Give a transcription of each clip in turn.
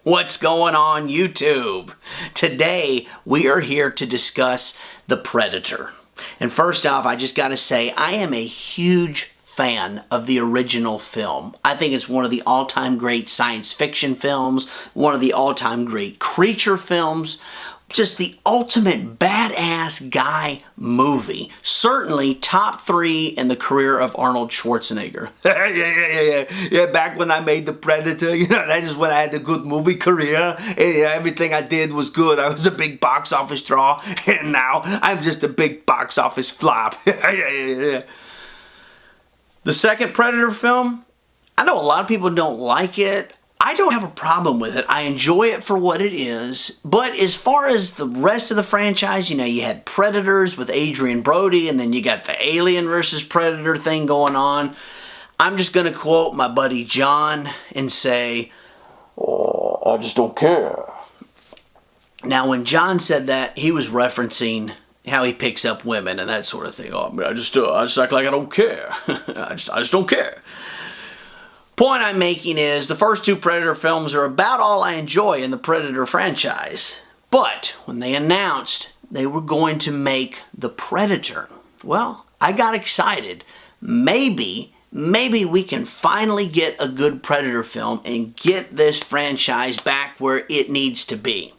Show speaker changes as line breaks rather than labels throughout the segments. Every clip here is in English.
What's going on YouTube? Today we are here to discuss The Predator. And first off, I just gotta say, I am a huge fan of the original film. I think it's one of the all-time great science fiction films, one of the all-time great creature films, just the ultimate badass guy movie. Certainly top 3 in the career of Arnold Schwarzenegger. Yeah, back when I made The Predator, that is when I had a good movie career. And, everything I did was good. I was a big box office draw, and now I'm just a big box office flop. The second Predator film, I know a lot of people don't like it. I don't have a problem with it. I enjoy it for what it is. But as far as the rest of the franchise, you had Predators with Adrian Brody, and then you got the Alien versus Predator thing going on. I'm just going to quote my buddy John and say, "Oh, I just don't care." Now, when John said that, he was referencing how he picks up women and that sort of thing. Oh, I just act like I don't care. I just don't care. Point I'm making is the first 2 Predator films are about all I enjoy in the Predator franchise. But when they announced they were going to make The Predator, well, I got excited. Maybe we can finally get a good Predator film and get this franchise back where it needs to be.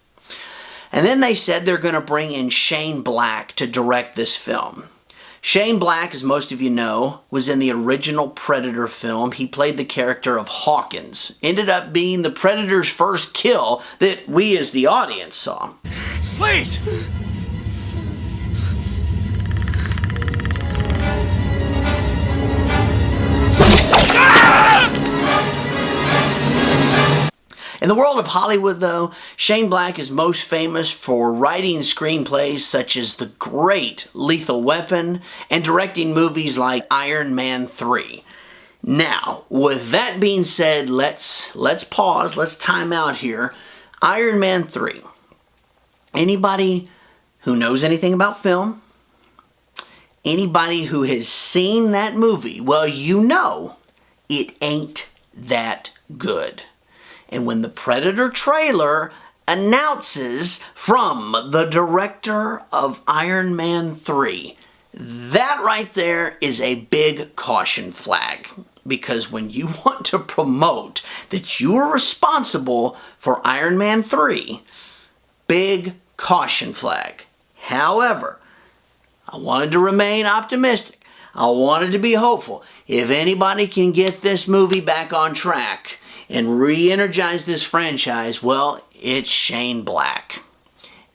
And then they said they're going to bring in Shane Black to direct this film. Shane Black, as most of you know, was in the original Predator film. He played the character of Hawkins. Ended up being the Predator's first kill that we as the audience saw.
Please!
In the world of Hollywood, though, Shane Black is most famous for writing screenplays such as the great Lethal Weapon and directing movies like Iron Man 3. Now, with that being said, let's pause, let's time out here. Iron Man 3. Anybody who knows anything about film, anybody who has seen that movie, well, it ain't that good. And when the Predator trailer announces from the director of Iron Man 3, that right there is a big caution flag. Because when you want to promote that you are responsible for Iron Man 3, big caution flag. However, I wanted to remain optimistic. I wanted to be hopeful. If anybody can get this movie back on track and re-energize this franchise, well, it's Shane Black.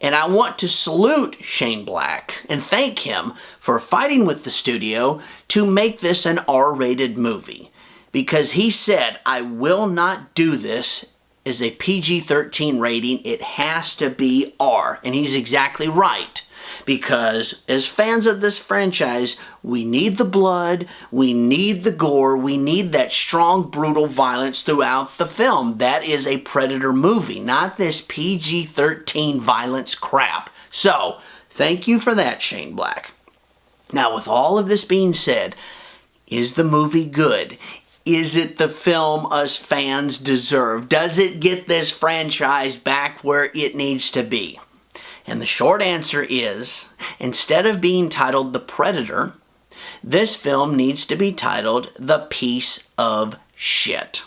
And I want to salute Shane Black and thank him for fighting with the studio to make this an R-rated movie. Because he said, I will not do this as a PG-13 rating. It has to be R. And he's exactly right. Because as fans of this franchise, we need the blood, we need the gore, we need that strong, brutal violence throughout the film. That is a Predator movie, not this PG-13 violence crap. So, thank you for that, Shane Black. Now, with all of this being said, is the movie good? Is it the film us fans deserve? Does it get this franchise back where it needs to be? And the short answer is, instead of being titled The Predator, this film needs to be titled The Piece of Shit.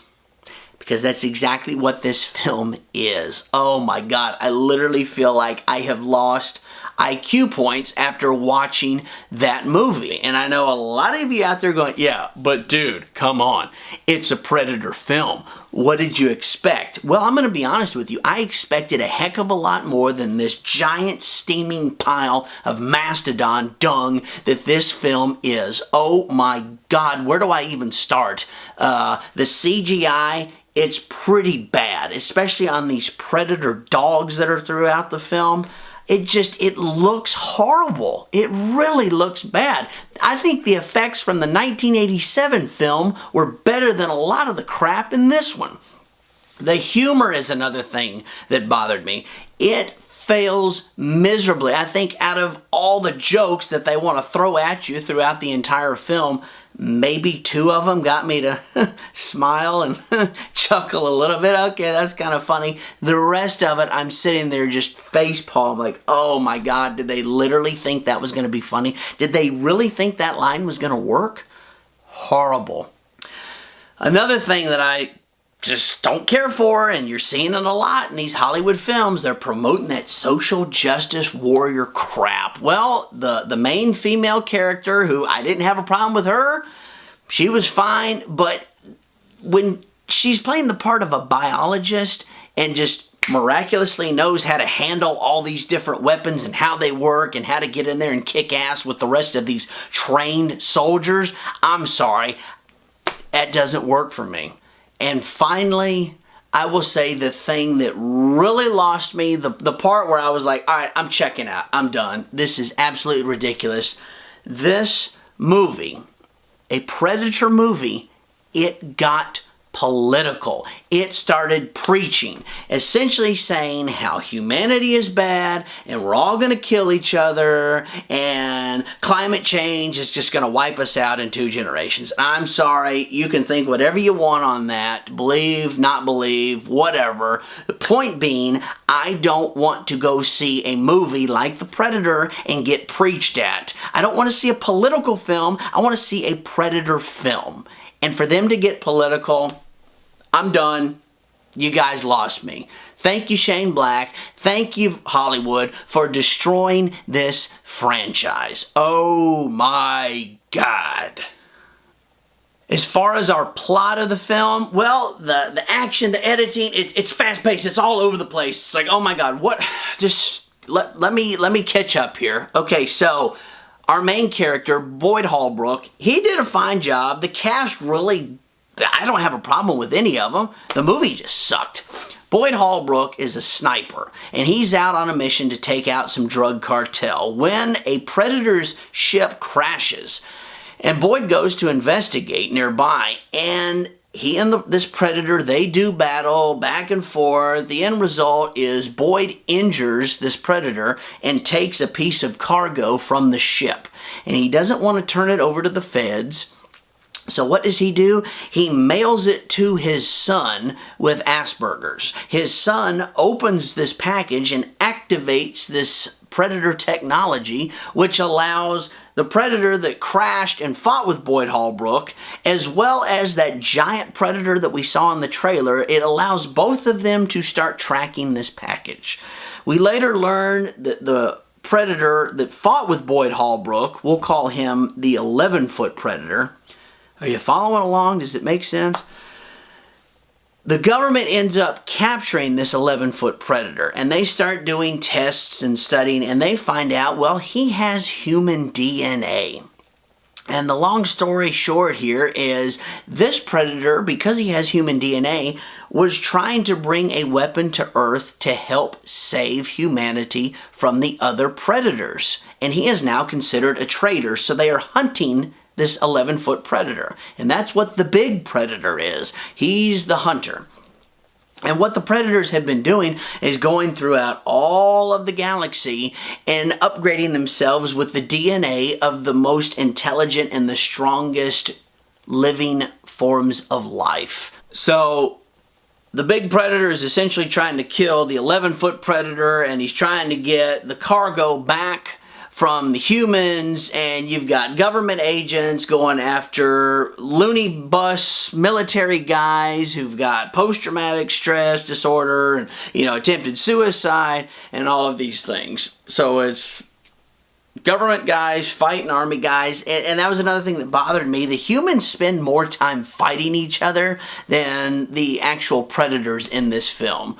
Because that's exactly what this film is. Oh my God, I literally feel like I have lost IQ points after watching that movie. And I know a lot of you out there going, yeah, but dude, come on. It's a Predator film. What did you expect? Well, I'm going to be honest with you. I expected a heck of a lot more than this giant steaming pile of mastodon dung that this film is. Oh my God, where do I even start? The CGI, it's pretty bad, especially on these Predator dogs that are throughout the film. It looks horrible. It really looks bad. I think the effects from the 1987 film were better than a lot of the crap in this one. The humor is another thing that bothered me. It fails miserably. I think out of all the jokes that they want to throw at you throughout the entire film, maybe 2 of them got me to smile and chuckle a little bit. Okay, that's kind of funny. The rest of it, I'm sitting there just facepalm like, oh my God, did they literally think that was going to be funny? Did they really think that line was going to work? Horrible. Another thing that I just don't care for, and you're seeing it a lot in these Hollywood films, they're promoting that social justice warrior crap. Well, the main female character, who I didn't have a problem with her, she was fine, but when she's playing the part of a biologist and just miraculously knows how to handle all these different weapons and how they work and how to get in there and kick ass with the rest of these trained soldiers, I'm sorry, that doesn't work for me. And finally, I will say the thing that really lost me, the part where I was like, all right, I'm checking out. I'm done. This is absolutely ridiculous. This movie, a Predator movie, it got political. It started preaching, essentially saying how humanity is bad and we're all going to kill each other and climate change is just going to wipe us out in 2 generations. I'm sorry, you can think whatever you want on that, believe, not believe, whatever. The point being, I don't want to go see a movie like The Predator and get preached at. I don't want to see a political film. I want to see a Predator film. And for them to get political, I'm done. You guys lost me. Thank you, Shane Black. Thank you, Hollywood, for destroying this franchise. Oh my God. As far as our plot of the film, well, the action, the editing, it's fast-paced. It's all over the place. It's like, oh my God, what? Just let me catch up here. Okay, so our main character, Boyd Holbrook, he did a fine job. The cast really, I don't have a problem with any of them. The movie just sucked. Boyd Holbrook is a sniper, and he's out on a mission to take out some drug cartel when a Predator's ship crashes. And Boyd goes to investigate nearby, and he and this Predator, they do battle back and forth. The end result is Boyd injures this Predator and takes a piece of cargo from the ship. And he doesn't want to turn it over to the feds. So what does he do? He mails it to his son with Asperger's. His son opens this package and activates this Predator technology, which allows the Predator that crashed and fought with Boyd Holbrook, as well as that giant Predator that we saw in the trailer. It allows both of them to start tracking this package. We later learn that the Predator that fought with Boyd Holbrook, we'll call him the 11-foot Predator. Are you following along? Does it make sense? The government ends up capturing this 11-foot Predator, and they start doing tests and studying, and they find out, well, he has human DNA. And the long story short here is this Predator, because he has human DNA, was trying to bring a weapon to Earth to help save humanity from the other Predators. And he is now considered a traitor, so they are hunting this 11-foot Predator. And that's what the big Predator is. He's the hunter. And what the Predators have been doing is going throughout all of the galaxy and upgrading themselves with the DNA of the most intelligent and the strongest living forms of life. So the big Predator is essentially trying to kill the 11-foot Predator, and he's trying to get the cargo back from the humans, and you've got government agents going after loony bus military guys who've got post-traumatic stress disorder and, attempted suicide and all of these things. So it's government guys fighting army guys, and that was another thing that bothered me. The humans spend more time fighting each other than the actual Predators in this film.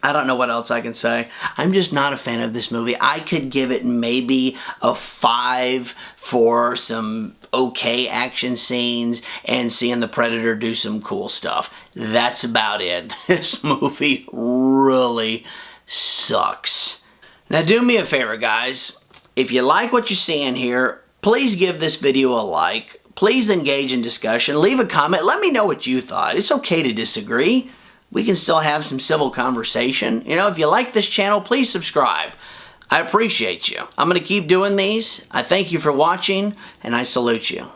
I don't know what else I can say. I'm just not a fan of this movie. I could give it maybe a 5 for some okay action scenes and seeing the Predator do some cool stuff. That's about it. This movie really sucks. Now do me a favor, guys. If you like what you're seeing here, please give this video a like. Please engage in discussion. Leave a comment. Let me know what you thought. It's okay to disagree. We can still have some civil conversation. If you like this channel, please subscribe. I appreciate you. I'm going to keep doing these. I thank you for watching, and I salute you.